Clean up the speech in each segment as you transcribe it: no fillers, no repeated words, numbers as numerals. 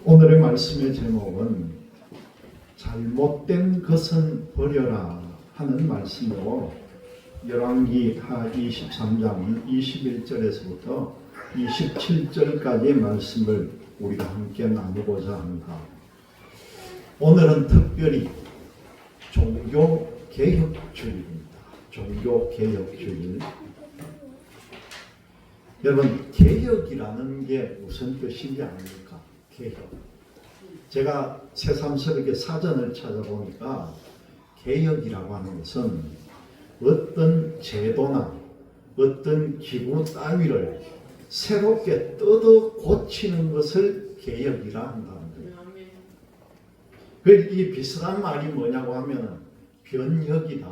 오늘의 말씀의 제목은 잘못된 것은 버려라 하는 말씀으로 열왕기 하 23장 21절에서부터 27절까지의 말씀을 우리가 함께 나누고자 합니다. 오늘은 특별히 종교개혁주일입니다. 종교개혁주일. 여러분, 개혁이라는 게 무슨 뜻인지 아십니까? 개혁. 제가 새삼스럽게 사전을 찾아보니까 개혁이라고 하는 것은 어떤 제도나 어떤 기구 따위를 새롭게 뜯어 고치는 것을 개혁이라 한다는 거예요. 이 비슷한 말이 뭐냐고 하면 변혁이다,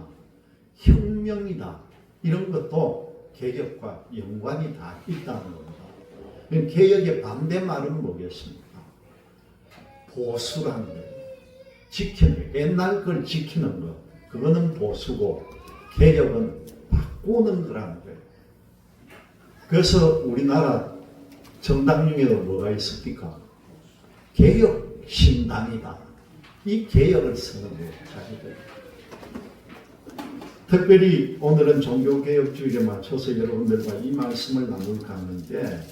혁명이다, 이런 것도 개혁과 연관이 다 있다는 겁니다. 개혁의 반대말은 뭐겠습니까? 보수라는 거예요. 지키는, 옛날 걸 지키는 것, 그거는 보수고 개혁은 바꾸는 거라는 거예요. 그래서 우리나라 정당 중에도 뭐가 있습니까? 개혁신당이다. 이 개혁을 쓰는 거예요, 자기들. 특별히 오늘은 종교개혁주일에 맞춰서 여러분들과 이 말씀을 나눌까 하는데,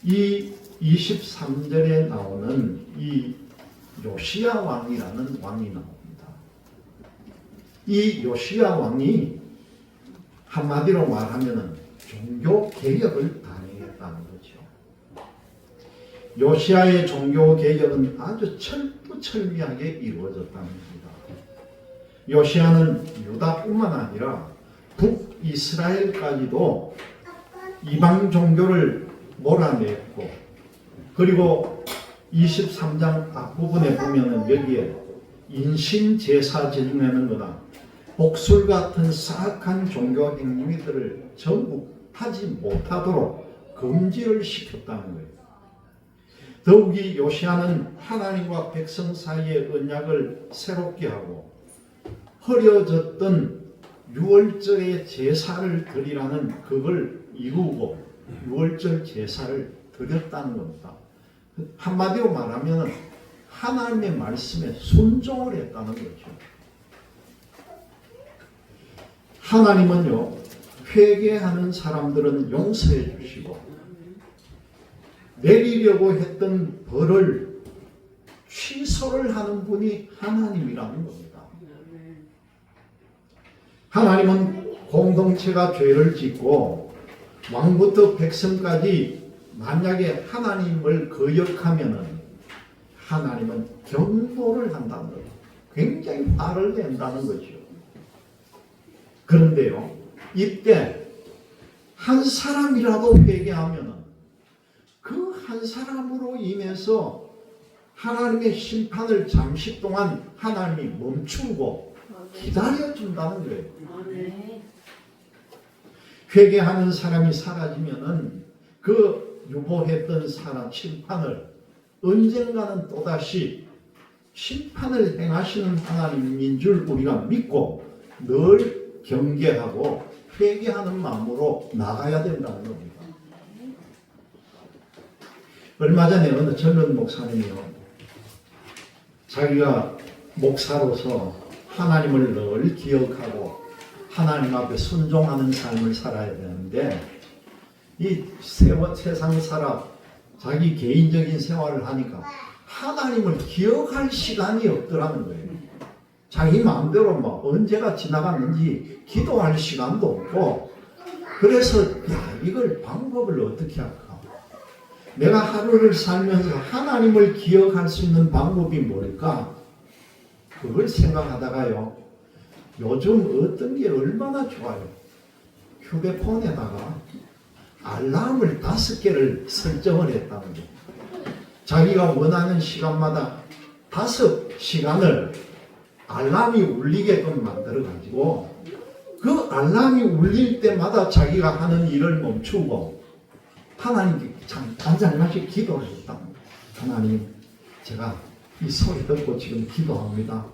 이 23절에 나오는 이 요시야 왕이라는 왕이 나옵니다. 이 요시야 왕이 한마디로 말하면 종교개혁을 단행했다는 거죠. 요시야의 종교개혁은 아주 철두철미하게 이루어졌다는 겁니다. 요시야는 유다뿐만 아니라 북이스라엘까지도 이방 종교를 몰아냈고, 그리고 23장 앞부분에 보면은 여기에 인신제사 지내는 거나 복술 같은 사악한 종교 행위들을 전부 하지 못하도록 금지를 시켰다는 거예요. 더욱이 요시야는 하나님과 백성 사이의 언약을 새롭게 하고 흐려졌던 유월절의 제사를 드리라는 그걸 이루고 유월절 제사를 드렸다는 겁니다. 한마디로 말하면 하나님의 말씀에 순종을 했다는 거죠. 하나님은요, 회개하는 사람들은 용서해 주시고 내리려고 했던 벌을 취소를 하는 분이 하나님이라는 겁니다. 하나님은 공동체가 죄를 짓고 왕부터 백성까지 만약에 하나님을 거역하면은 하나님은 경고를 한다는 거예요. 굉장히 화를 낸다는 거죠. 그런데요, 이때 한 사람이라도 회개하면은 그 한 사람으로 인해서 하나님의 심판을 잠시 동안 하나님이 멈추고 기다려준다는 거예요. 회개하는 사람이 사라지면은 그 유보했던 사람 심판을 언젠가는 또다시 심판을 행하시는 하나님인 줄 우리가 믿고 늘 경계하고 회개하는 마음으로 나가야 된다는 겁니다. 얼마 전에 어느 젊은 목사님이요, 자기가 목사로서 하나님을 늘 기억하고 하나님 앞에 순종하는 삶을 살아야 되는데, 이 세상 살아 자기 개인적인 생활을 하니까 하나님을 기억할 시간이 없더라는 거예요. 자기 마음대로 막 언제가 지나갔는지 기도할 시간도 없고, 그래서 이걸 방법을 어떻게 할까? 내가 하루를 살면서 하나님을 기억할 수 있는 방법이 뭘까? 그걸 생각하다가요, 요즘 어떤 게 얼마나 좋아요. 휴대폰에다가 알람을 5개를 설정을 했다는 거예요. 자기가 원하는 시간마다 5시간을 알람이 울리게끔 만들어가지고 그 알람이 울릴 때마다 자기가 하는 일을 멈추고 하나님께 잠깐씩 기도를 했답니다. 하나님, 제가 이 소리 듣고 지금 기도합니다.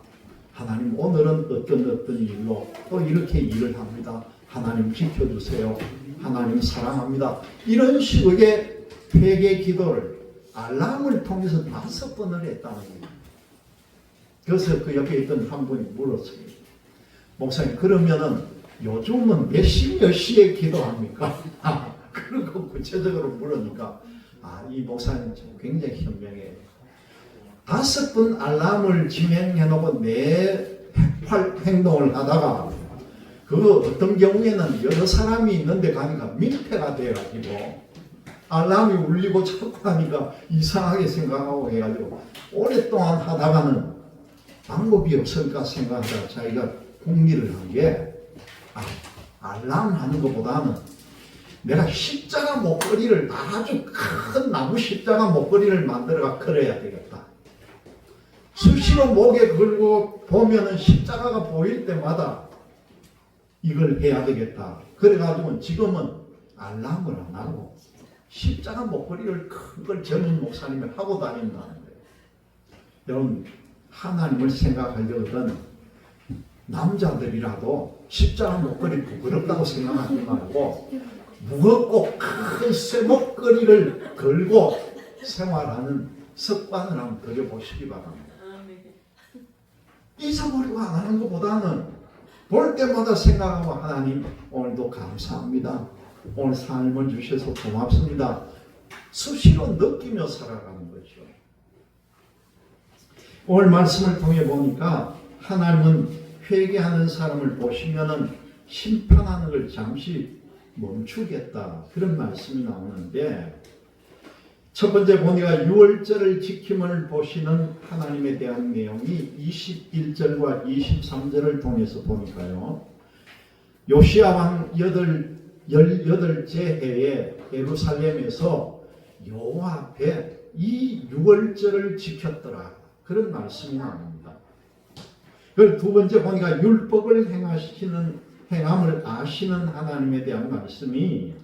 하나님, 오늘은 어떤 일로 또 이렇게 일을 합니다. 하나님 지켜주세요. 하나님 사랑합니다. 이런 식의 회개 기도를 알람을 통해서 5번을 했다는 거예요. 그래서 그 옆에 있던 한 분이 물었어요. 목사님, 그러면은 요즘은 몇 시에 기도합니까? 그러고 구체적으로 물으니까 이 목사님 굉장히 현명해요. 5번 알람을 진행해 놓고 내 행동을 하다가 그 어떤 경우에는 여러 사람이 있는데 가니까 민폐가 돼가지고 알람이 울리고 자꾸 하니까 이상하게 생각하고 해가지고 오랫동안 하다가는 방법이 없을까 생각하다가 자기가 궁리를 한 게 알람 하는 것보다는 내가 십자가 목걸이를 아주 큰 나무 십자가 목걸이를 만들어가 걸어야 되겠다. 수시로 목에 걸고 보면은 십자가가 보일 때마다 이걸 해야 되겠다. 그래가지고 지금은 알람을 안 하고 십자가 목걸이를 큰 걸 젊은 목사님이 하고 다닌다는 거예요. 여러분, 하나님을 생각하려거든 남자들이라도 십자가 목걸이 부끄럽다고 생각하지 말고 무겁고 큰 쇠목걸이를 걸고 생활하는 습관을 한번 들여보시기 바랍니다. 잊어버리고 안 하는 것보다는 볼 때마다 생각하고 하나님 오늘도 감사합니다. 오늘 삶을 주셔서 고맙습니다. 수시로 느끼며 살아가는 거죠. 오늘 말씀을 통해 보니까 하나님은 회개하는 사람을 보시면은 심판하는 걸 잠시 멈추겠다. 그런 말씀이 나오는데 첫 번째 보니까 유월절을 지킴을 보시는 하나님에 대한 내용이 21절과 23절을 통해서 보니까요. 요시야 왕 18째 해에 예루살렘에서 여호와 앞에 이 유월절을 지켰더라. 그런 말씀이 나옵니다. 그리고 두 번째 보니까 율법을 행함을 아시는 하나님에 대한 말씀이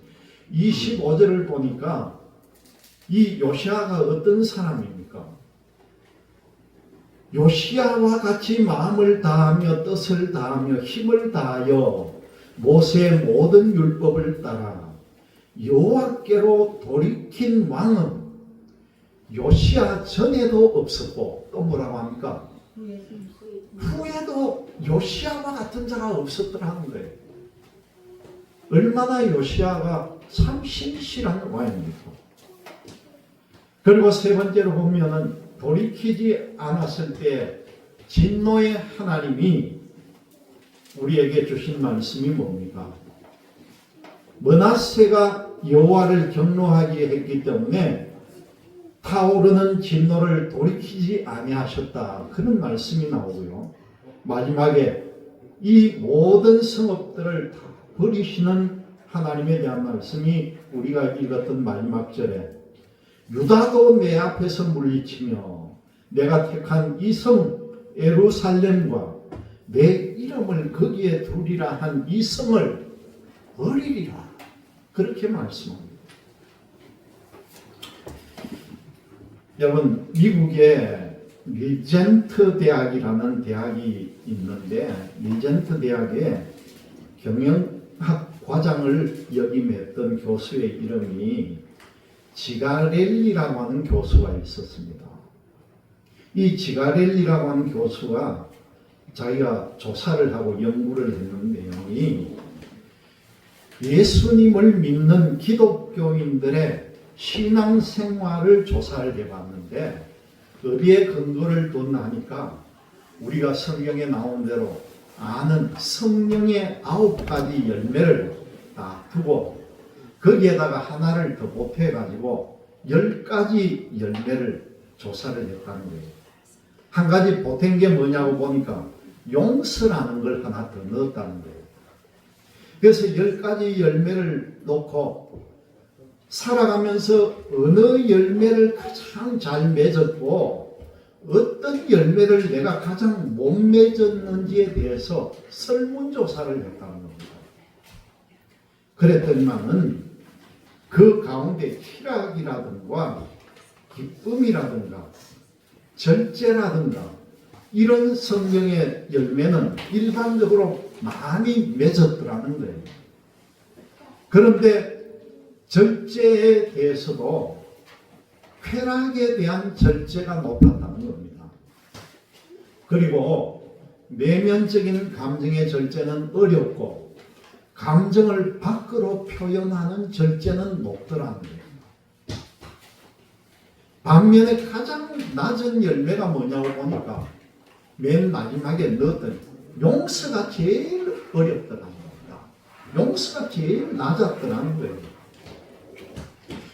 25절을 보니까 이 요시야가 어떤 사람입니까? 요시야와 같이 마음을 다하며 뜻을 다하며 힘을 다하여 모세의 모든 율법을 따라 여호와께로 돌이킨 왕은 요시야 전에도 없었고 또 뭐라고 합니까? 후에도 요시야와 같은 자가 없었더라는 거예요. 얼마나 요시야가 참 신실한 왕입니까? 그리고 세 번째로 보면은 돌이키지 않았을 때 진노의 하나님이 우리에게 주신 말씀이 뭡니까? 므낫세가 여호와를 경노하게 했기 때문에 타오르는 진노를 돌이키지 아니하셨다. 그런 말씀이 나오고요. 마지막에 이 모든 성읍들을 다 버리시는 하나님에 대한 말씀이 우리가 읽었던 마지막 절에 유다도 내 앞에서 물리치며 내가 택한 이 성 예루살렘과 내 이름을 거기에 두리라 한 이 성을 버리리라. 그렇게 말씀합니다. 여러분, 미국에 리젠트 대학이라는 대학이 있는데 리젠트 대학에 경영학 과장을 역임했던 교수의 이름이 지가렐리라고 하는 교수가 있었습니다. 이 지가렐리라고 하는 교수가 자기가 조사를 하고 연구를 했는 내용이 예수님을 믿는 기독교인들의 신앙생활을 조사를 해봤는데 어디에 근거를 뒀나 하니까 우리가 성경에 나온 대로 아는 성령의 9가지 열매를 다 두고 거기에다가 하나를 더 보태가지고 10가지 열매를 조사를 했다는 거예요. 한 가지 보탠 게 뭐냐고 보니까 용서라는 걸 하나 더 넣었다는 거예요. 그래서 10가지 열매를 놓고 살아가면서 어느 열매를 가장 잘 맺었고 어떤 열매를 내가 가장 못 맺었는지에 대해서 설문조사를 했다는 겁니다. 그랬더니만은 그 가운데 희락이라든가 기쁨이라든가 절제라든가 이런 성경의 열매는 일반적으로 많이 맺었더라는 거예요. 그런데 절제에 대해서도 쾌락에 대한 절제가 높았다는 겁니다. 그리고 내면적인 감정의 절제는 어렵고 감정을 밖으로 표현하는 절제는 높더라는 거예요. 반면에 가장 낮은 열매가 뭐냐고 보니까 맨 마지막에 넣었던 용서가 제일 어렵더라는 겁니다. 용서가 제일 낮았더라는 거예요.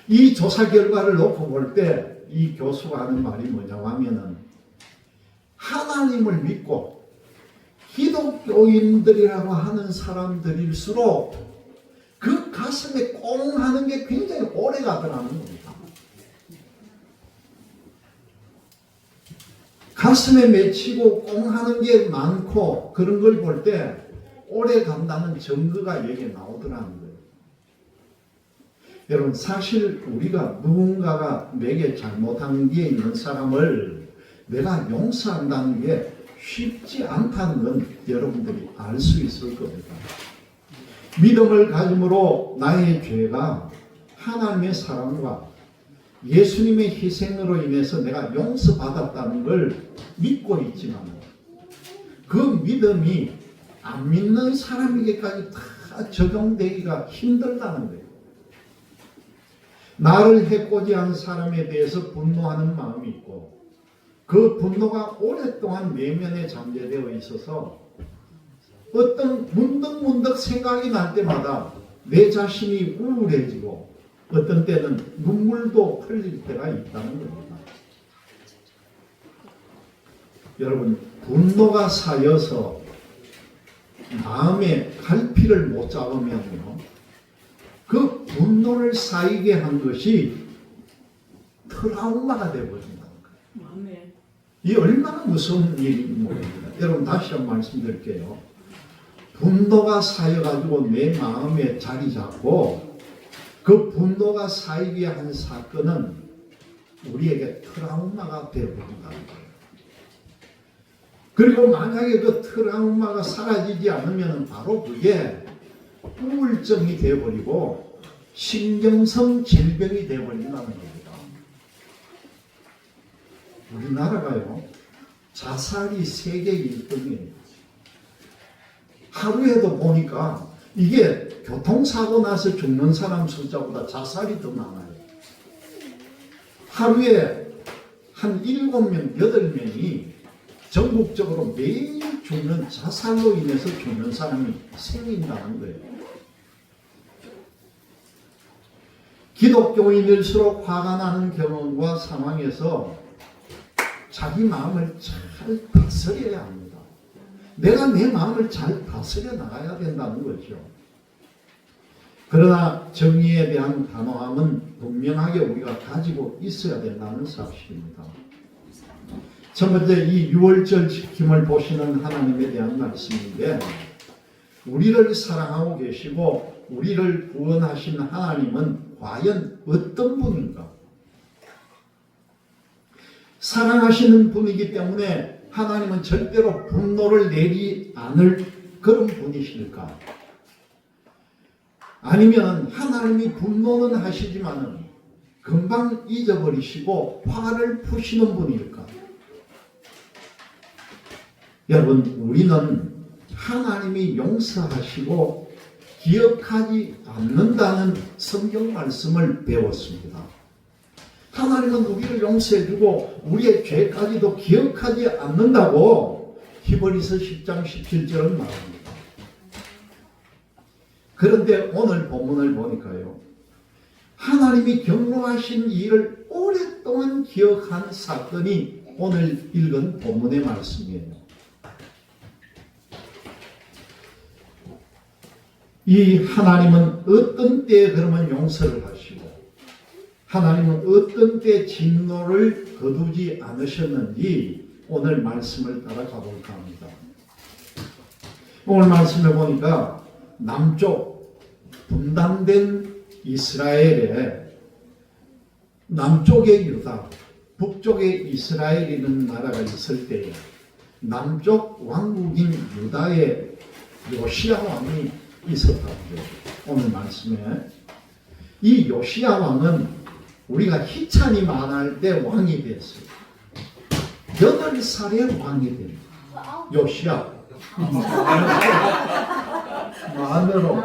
이 조사 결과를 놓고 볼 때 이 교수가 하는 말이 뭐냐고 하면은 하나님을 믿고 기독교인들이라고 하는 사람들일수록 그 가슴에 꽁 하는 게 굉장히 오래 가더라는 겁니다. 가슴에 맺히고 꽁 하는 게 많고 그런 걸 볼 때 오래 간다는 증거가 여기에 나오더라는 거예요. 여러분, 사실 우리가 누군가가 내게 잘못한 게 있는 사람을 내가 용서한다는 게 쉽지 않다는 건 여러분들이 알 수 있을 겁니다. 믿음을 가짐으로 나의 죄가 하나님의 사랑과 예수님의 희생으로 인해서 내가 용서받았다는 걸 믿고 있지만 그 믿음이 안 믿는 사람에게까지 다 적용되기가 힘들다는 거예요. 나를 해코지 한 사람에 대해서 분노하는 마음이 있고 그 분노가 오랫동안 내면에 잠재되어 있어서 어떤 문득문득 생각이 날 때마다 내 자신이 우울해지고 어떤 때는 눈물도 흘릴 때가 있다는 겁니다. 여러분, 분노가 쌓여서 마음에 갈피를 못 잡으면요, 그 분노를 쌓이게 한 것이 트라우마가 되어버린다는 거예요. 이 얼마나 무서운 일인지 모릅니다. 여러분, 다시 한번 말씀드릴게요. 분노가 쌓여가지고 내 마음에 자리 잡고 그 분노가 쌓이게 한 사건은 우리에게 트라우마가 되어버린다는 거예요. 그리고 만약에 그 트라우마가 사라지지 않으면 바로 그게 우울증이 되어버리고 신경성 질병이 되어버린다는 겁니다. 우리나라가요, 자살이 세계 1등이에요. 하루에도 보니까 이게 교통사고 나서 죽는 사람 숫자보다 자살이 더 많아요. 하루에 한 7명, 8명이 전국적으로 매일 죽는, 자살로 인해서 죽는 사람이 생긴다는 거예요. 기독교인일수록 화가 나는 경험과 상황에서 자기 마음을 잘 다스려야 합니다. 내가 내 마음을 잘 다스려 나가야 된다는 거죠. 그러나 정의에 대한 단호함은 분명하게 우리가 가지고 있어야 된다는 사실입니다. 첫 번째, 이 유월절 지킴을 보시는 하나님에 대한 말씀인데, 우리를 사랑하고 계시고 우리를 구원하신 하나님은 과연 어떤 분인가? 사랑하시는 분이기 때문에 하나님은 절대로 분노를 내리 않을 그런 분이실까? 아니면 하나님이 분노는 하시지만은 금방 잊어버리시고 화를 푸시는 분일까? 여러분, 우리는 하나님이 용서하시고 기억하지 않는다는 성경 말씀을 배웠습니다. 하나님은 우리를 용서해주고 우리의 죄까지도 기억하지 않는다고 히브리서 10장 17절은 말합니다. 그런데 오늘 본문을 보니까요, 하나님이 경로하신 일을 오랫동안 기억한 사건이 오늘 읽은 본문의 말씀이에요. 이 하나님은 어떤 때에 그러면 용서를 하시고 하나님은 어떤 때 진노를 거두지 않으셨는지 오늘 말씀을 따라가 볼까 합니다. 오늘 말씀을 보니까 남쪽 분단된 이스라엘에 남쪽의 유다, 북쪽의 이스라엘이라는 나라가 있을 때에 남쪽 왕국인 유다의 요시야 왕이 있었다고 해요. 오늘 말씀에 이 요시야 왕은 우리가 희찬이 만할 때 왕이 됐어요. 8살에 왕이 됩니다. 요시야. 만으로.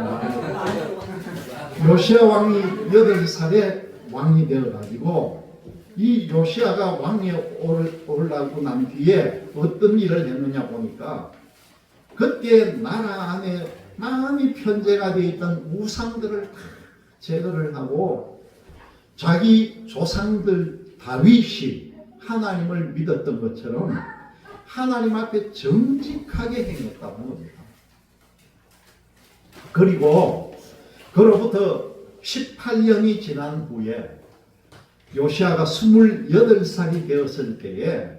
요시야 왕이 8살에 왕이 되어가지고 이 요시야가 왕에 오르고 난 뒤에 어떤 일을 했느냐 보니까 그때 나라 안에 많이 편제가 되어 있던 우상들을 다 제거를 하고 자기 조상들 다윗이 하나님을 믿었던 것처럼 하나님 앞에 정직하게 행했다는 겁니다. 그리고 그로부터 18년이 지난 후에 요시야가 28살이 되었을 때에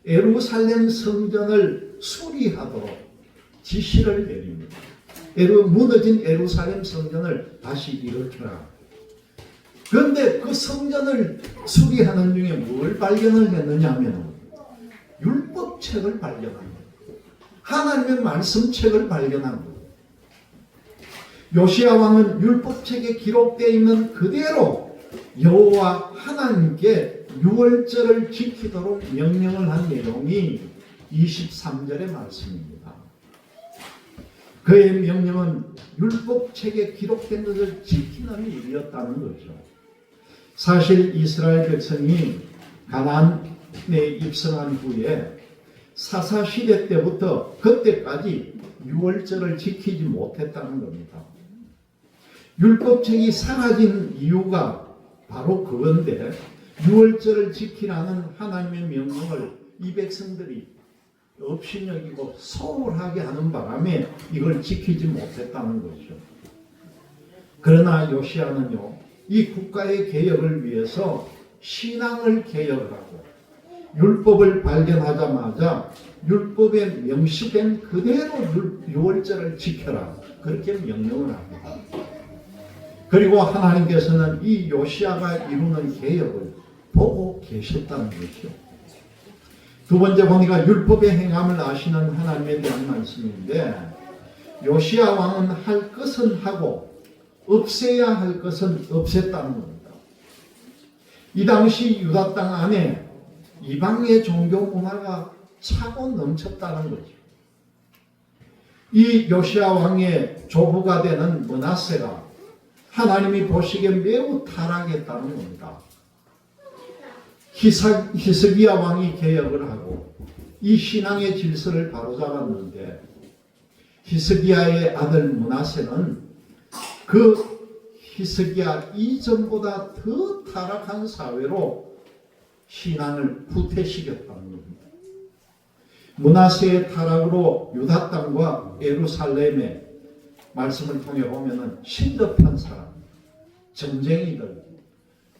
예루살렘 성전을 수리하도록 지시를 내립니다. 무너진 예루살렘 성전을 다시 일으켜라. 그런데 그 성전을 수리하는 중에 뭘 발견을 했느냐 하면 율법책을 발견한 거예요. 하나님의 말씀책을 발견한 거예요. 요시야 왕은 율법책에 기록되어 있는 그대로 여호와 하나님께 유월절을 지키도록 명령을 한 내용이 23절의 말씀입니다. 그의 명령은 율법책에 기록된 것을 지키는 일이었다는 거죠. 사실 이스라엘 백성이 가나안에 입성한 후에 사사시대 때부터 그때까지 유월절을 지키지 못했다는 겁니다. 율법책이 사라진 이유가 바로 그건데 유월절을 지키라는 하나님의 명령을 이 백성들이 업신여기고 소홀하게 하는 바람에 이걸 지키지 못했다는 거죠. 그러나 요시야는요, 이 국가의 개혁을 위해서 신앙을 개혁하고 율법을 발견하자마자 율법에 명시된 그대로 유월절을 지켜라, 그렇게 명령을 합니다. 그리고 하나님께서는 이 요시야가 이루는 개혁을 보고 계셨다는 것이죠. 두 번째 보니까 율법의 행함을 아시는 하나님에 대한 말씀인데, 요시야 왕은 할 것은 하고 없애야 할 것은 없앴다는 겁니다. 이 당시 유다 땅 안에 이방의 종교 문화가 차고 넘쳤다는 거죠. 이 요시야 왕의 조부가 되는 므낫세가 하나님이 보시기에 매우 타락했다는 겁니다. 히스기야 왕이 개혁을 하고 이 신앙의 질서를 바로잡았는데, 히스기야의 아들 므낫세는 그 히스기야 이전보다 더 타락한 사회로 신앙을 후퇴시켰다는 겁니다. 므낫세의 타락으로 유다 땅과 예루살렘의 말씀을 통해 보면은 신접한 사람, 전쟁이들,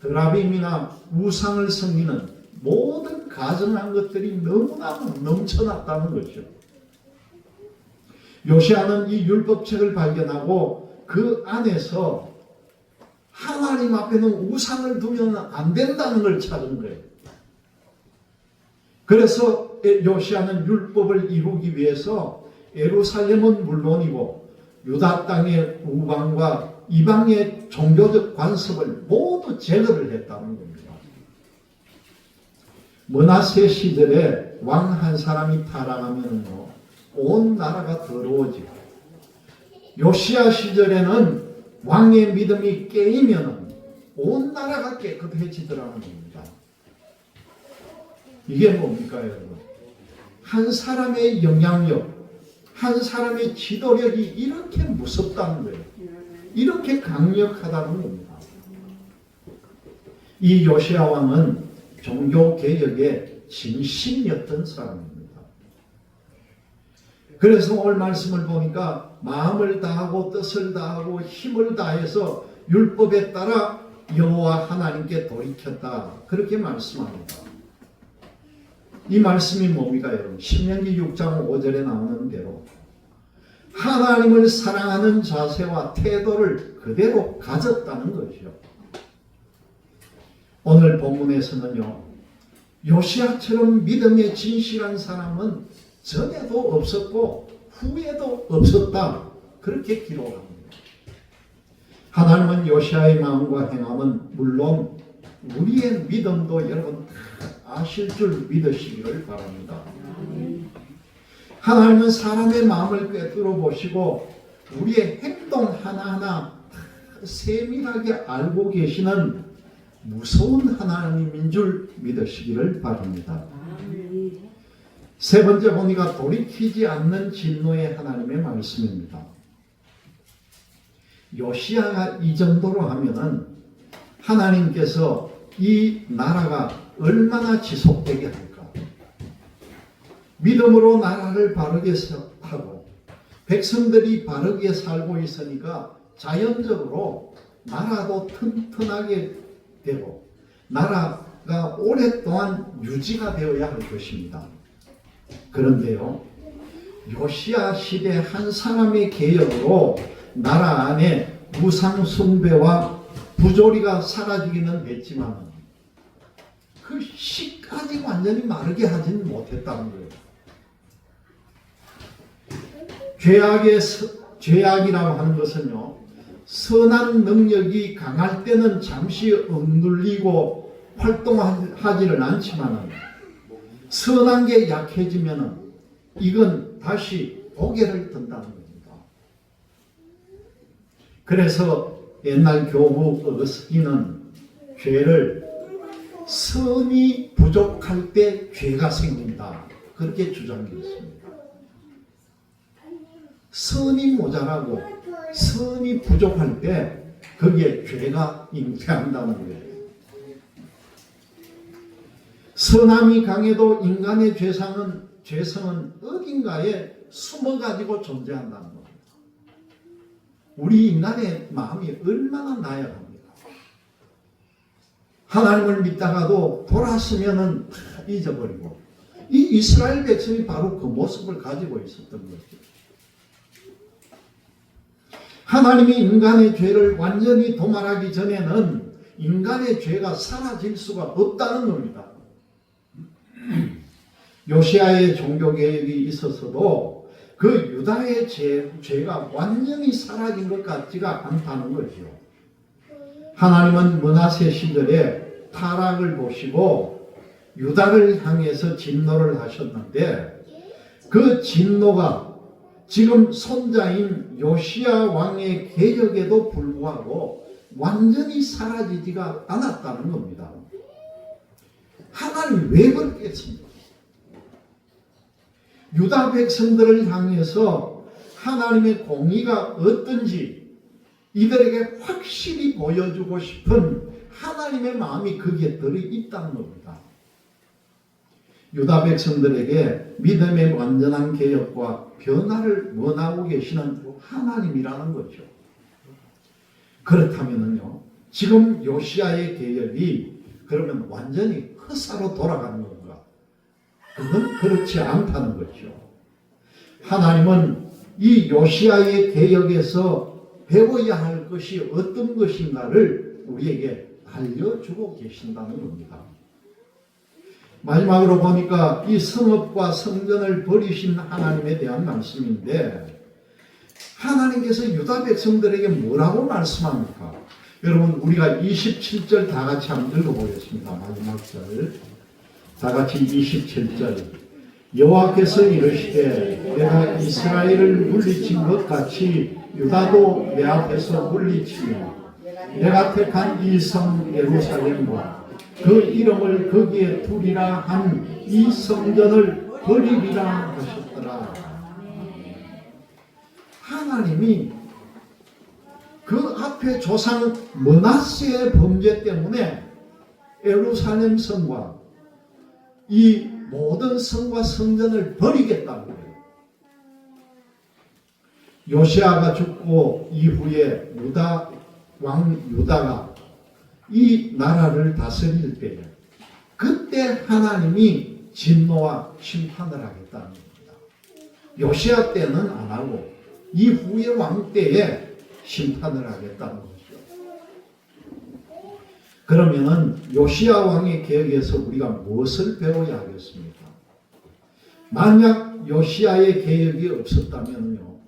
드라빔이나 우상을 섬기는 모든 가증한 것들이 너무나 넘쳐났다는 거죠. 요시야는 이 율법책을 발견하고 그 안에서 하나님 앞에는 우상을 두면 안 된다는 걸 찾은 거예요. 그래서 요시야는 율법을 이루기 위해서 예루살렘은 물론이고 유다 땅의 우방과 이방의 종교적 관습을 모두 제거를 했다는 겁니다. 므낫세 시절에 왕 한 사람이 타락하면요, 온 나라가 더러워지고, 요시야 시절에는 왕의 믿음이 깨이면 온 나라가 깨끗해지더라는 겁니다. 이게 뭡니까, 여러분? 한 사람의 영향력, 한 사람의 지도력이 이렇게 무섭다는 거예요. 이렇게 강력하다는 겁니다. 이 요시야 왕은 종교개혁의 진심이었던 사람입니다. 그래서 오늘 말씀을 보니까 마음을 다하고 뜻을 다하고 힘을 다해서 율법에 따라 여호와 하나님께 돌이켰다, 그렇게 말씀합니다. 이 말씀이 뭡니까, 여러분? 신명기 6장 5절에 나오는 대로 하나님을 사랑하는 자세와 태도를 그대로 가졌다는 것이죠. 오늘 본문에서는요, 요시야처럼 믿음에 진실한 사람은 전에도 없었고 후에도 없었다, 그렇게 기록합니다. 하나님은 요시야의 마음과 행함은 물론 우리의 믿음도 여러분 아실 줄 믿으시기를 바랍니다. 하나님은 사람의 마음을 꿰뚫어 보시고 우리의 행동 하나하나 세밀하게 알고 계시는 무서운 하나님인 줄 믿으시기를 바랍니다. 세 번째 보니까 돌이키지 않는 진노의 하나님의 말씀입니다. 요시야가 이 정도로 하면은 하나님께서 이 나라가 얼마나 지속되게 할까? 믿음으로 나라를 바르게 하고 백성들이 바르게 살고 있으니까 자연적으로 나라도 튼튼하게 되고 나라가 오랫동안 유지가 되어야 할 것입니다. 그런데요, 요시야 시대 한 사람의 개혁으로 나라 안에 우상 숭배와 부조리가 사라지기는 했지만 그 씨까지 완전히 마르게 하지는 못했다는 거예요. 죄악이라고 하는 것은요, 선한 능력이 강할 때는 잠시 억눌리고 활동하지는 않지만 선한 게 약해지면 이건 다시 고개를 든다는 겁니다. 그래서 옛날 교부 어스기는 죄를 선이 부족할 때 죄가 생긴다, 그렇게 주장했습니다. 선이 모자라고 선이 부족할 때 거기에 죄가 잉태한다는 거예요. 선함이 강해도 인간의 죄성은 어딘가에 숨어가지고 존재한다는 겁니다. 우리 인간의 마음이 얼마나 나약합니까? 하나님을 믿다가도 돌아서면은 다 잊어버리고, 이 이스라엘 백성이 바로 그 모습을 가지고 있었던 거죠. 하나님이 인간의 죄를 완전히 도말하기 전에는 인간의 죄가 사라질 수가 없다는 겁니다. 요시야의 종교개혁이 있었어도 그 유다의 죄가 완전히 사라진 것 같지가 않다는 거죠. 하나님은 므낫세 시절에 타락을 보시고 유다를 향해서 진노를 하셨는데 그 진노가 지금 손자인 요시야 왕의 개혁에도 불구하고 완전히 사라지지가 않았다는 겁니다. 하나님 왜 그렇겠습니까? 유다 백성들을 향해서 하나님의 공의가 어떤지 이들에게 확실히 보여주고 싶은 하나님의 마음이 거기에 들어있다는 겁니다. 유다 백성들에게 믿음의 완전한 개혁과 변화를 원하고 계시는 하나님이라는 거죠. 그렇다면요, 지금 요시야의 개혁이 그러면 완전히 흑사로 돌아가는 건가? 그건 그렇지 않다는 거죠. 하나님은 이 요시야의 개혁에서 배워야 할 것이 어떤 것인가를 우리에게 알려주고 계신다는 겁니다. 마지막으로 보니까 이 성읍과 성전을 버리신 하나님에 대한 말씀인데, 하나님께서 유다 백성들에게 뭐라고 말씀합니까? 여러분, 우리가 27절 다 같이 한번 읽어보겠습니다. 마지막 절 다 같이 27절. 여호와께서 이르시되 내가 이스라엘을 물리친 것 같이 유다도 내 앞에서 물리치며 내가 택한 이 성 예루살렘과 그 이름을 거기에 두리라 한 이 성전을 버리리라 하셨더라. 하나님이 그 앞에 조상 므낫세의 범죄 때문에 예루살렘 성과 이 모든 성과 성전을 버리겠다는 거예요. 요시야가 죽고 이후에 왕 유다가 이 나라를 다스릴 때에 그때 하나님이 진노와 심판을 하겠다는 겁니다. 요시야 때는 안 하고 이후의 왕 때에 심판을 하겠다는 거죠. 그러면은 요시야 왕의 개혁에서 우리가 무엇을 배워야 하겠습니까? 만약 요시야의 개혁이 없었다면요,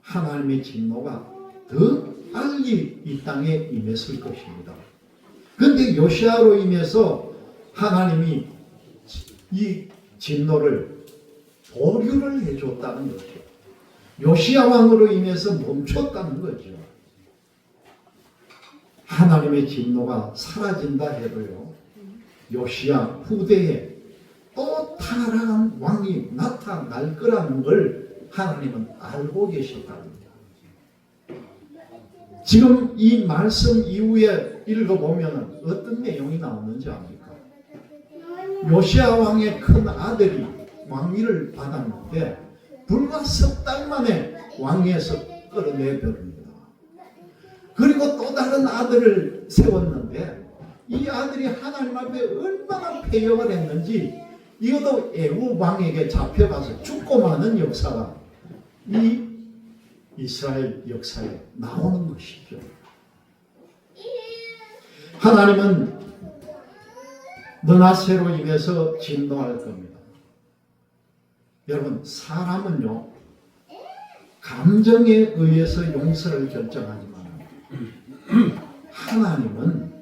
하나님의 진노가 더 빨리 이 땅에 임했을 것입니다. 그런데 요시아로 인해서 하나님이 이 진노를 보류를 해줬다는 거죠. 요시아 왕으로 인해서 멈췄다는 거죠. 하나님의 진노가 사라진다 해도요, 요시아 후대에 또 타락한 왕이 나타날 거라는 걸 하나님은 알고 계셨답니다. 지금 이 말씀 이후에 읽어보면 어떤 내용이 나오는지 압니까? 요시아 왕의 큰 아들이 왕위를 받았는데 불과 석 달 만에 왕위에서 끌어내버립니다. 그리고 또 다른 아들을 세웠는데 이 아들이 하나님 앞에 얼마나 패역을 했는지 이것도 애굽 왕에게 잡혀가서 죽고 마는 역사가 이 이스라엘 역사에 나오는 것이죠. 하나님은 므낫세로 인해서 진노할 겁니다. 여러분, 사람은요 감정에 의해서 용서를 결정하지만 하나님은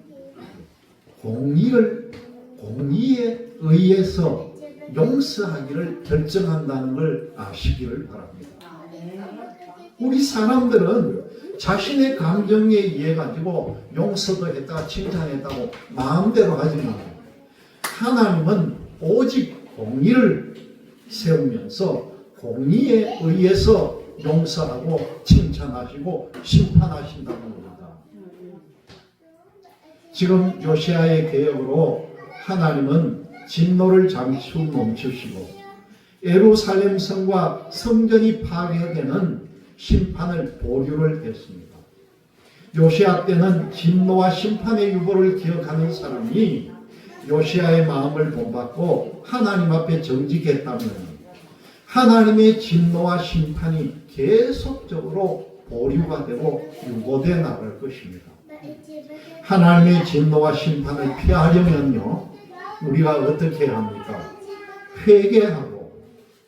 공의에 의해서 용서하기를 결정한다는 걸 아시기를 바랍니다. 우리 사람들은 자신의 감정에 의해 가지고 용서도 했다가 칭찬했다고 마음대로 하지만 하나님은 오직 공의를 세우면서 공의에 의해서 용서하고 칭찬하시고 심판하신다는 겁니다. 지금 요시아의 개혁으로 하나님은 진노를 잠시 후 멈추시고 예루살렘 성과 성전이 파괴되는 심판을 보류를 했습니다. 요시아 때는 진노와 심판의 유보를 기억하는 사람이 요시아의 마음을 본받고 하나님 앞에 정직했다면 하나님의 진노와 심판이 계속적으로 보류가 되고 유보되어 나갈 것입니다. 하나님의 진노와 심판을 피하려면요, 우리가 어떻게 해야 합니까? 회개하고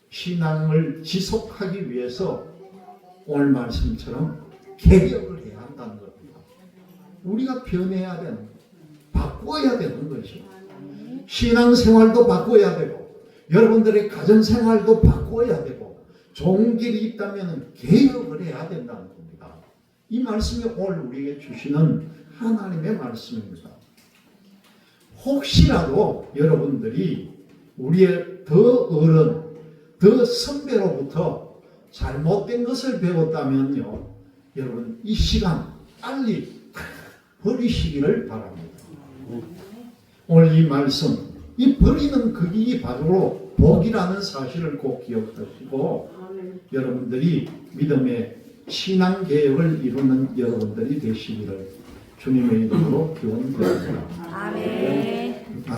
신앙을 지속하기 위해서 오늘 말씀처럼 개혁을 해야 한다는 겁니다. 우리가 변해야 되는 거예요. 바꿔야 되는 것이죠. 신앙생활도 바꿔야 되고 여러분들의 가정생활도 바꿔야 되고 좋은 길이 있다면 개혁을 해야 된다는 겁니다. 이 말씀이 오늘 우리에게 주시는 하나님의 말씀입니다. 혹시라도 여러분들이 우리의 더 어른, 더 선배로부터 잘못된 것을 배웠다면요, 여러분 이 시간 빨리 버리시기를 바랍니다. 오늘 이 말씀, 이 버리는 그이 바로 복이라는 사실을 꼭 기억하시고 여러분들이 믿음의 신앙개혁을 이루는 여러분들이 되시기를 주님의 이름으로 기원드립니다. 아멘.